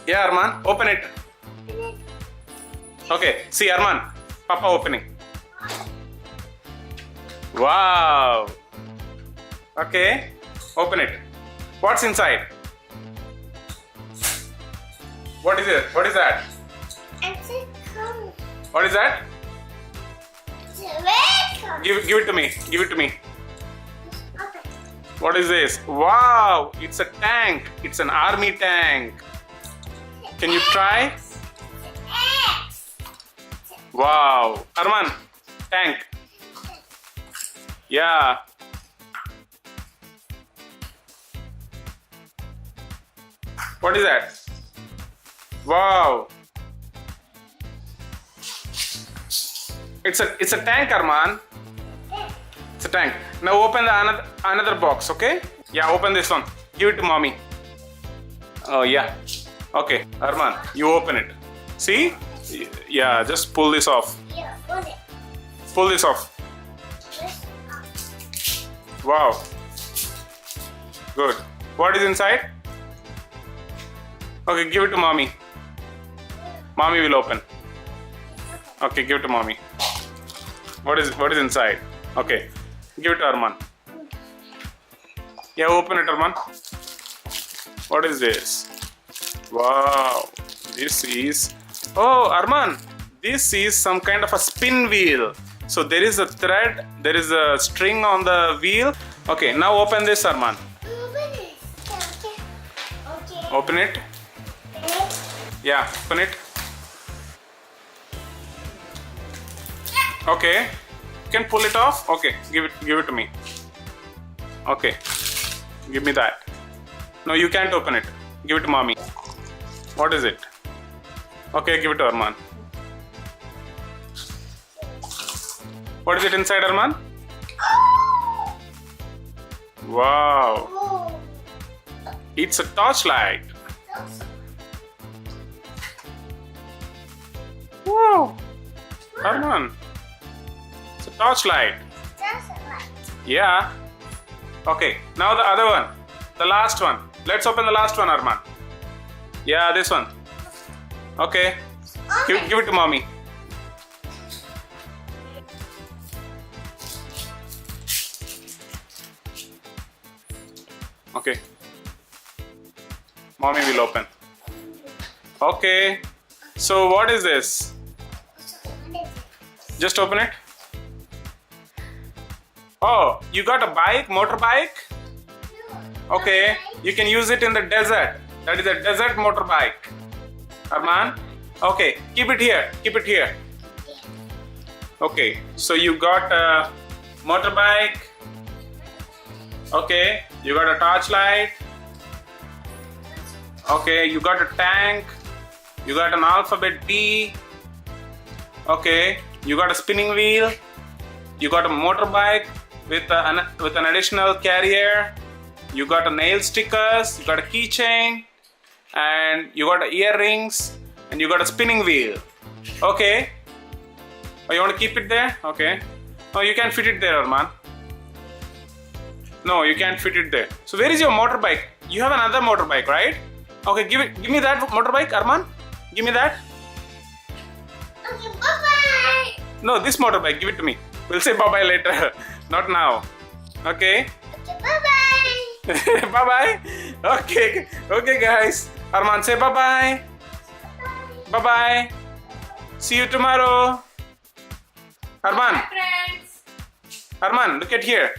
Yeah, Armaan, open it. Okay, see Armaan, Papa opening. Wow. Okay, open it. What's inside? What is it? What is that? It's a cone. What is that? It's a red cone. Give it to me. Give it to me. Okay. What is this? Wow, it's a tank. It's an army tank. Can you try? X. Wow. Armaan, tank. Yeah. What is that? Wow. It's a tank, Armaan. It's a tank. Now open the another box, okay? Yeah, open this one. Give it to mommy. Oh yeah. Okay, Armaan, you open it. See? Yeah, just pull this off. Yeah, put it. Pull this off. This up. Wow. Good. What is inside? Okay, give it to mommy. Mommy will open. Okay, give it to mommy. What is inside? Okay, give it to Armaan. Yeah, open it, Armaan. What is this? Wow, this is. Oh, Armaan, this is some kind of a spin wheel. So there is a thread, there is a string on the wheel. Okay, now open this, Armaan. Open it. Okay. Okay. Open it. Yeah, open it. Okay, you can pull it off. Okay, give it to me. Okay, give me that. No, you can't open it. Give it to mommy. What is it? Okay, give it to Armaan. What is it inside, Armaan? Wow, Oh. it's a torchlight. Wow, Armaan, it's a torchlight. That's a light. Yeah. Okay, now the other one. The last one. Let's open the last one, Armaan. Yeah, this one. Okay. Give it to mommy. Okay. Mommy will open. Okay. So what is this? What is it? Just open it. Oh, you got a bike, motorbike? Okay, you can use it in the desert. That is a desert motorbike. Armaan? Okay, keep it here. Keep it here. Okay, so you got a motorbike. Okay, you got a torchlight. Okay, you got a tank. You got an alphabet D. Okay, you got a spinning wheel. You got a motorbike with an additional carrier. You got a nail stickers. You got a keychain, and you got earrings, and you got a spinning wheel. Okay. Oh, you want to keep it there? Okay. Oh, you can't fit it there, Armaan. No, you can't fit it there. So where is your motorbike? You have another motorbike, right? Okay, give me that motorbike, Armaan. Give me that. Okay, bye-bye. No, this motorbike. Give it to me. We'll say bye-bye later. Not now. Okay. Okay, bye-bye. Bye-bye. Okay. Okay, guys. Armaan, say bye-bye. Bye-bye. See you tomorrow. Armaan. Friends. Armaan, look at here.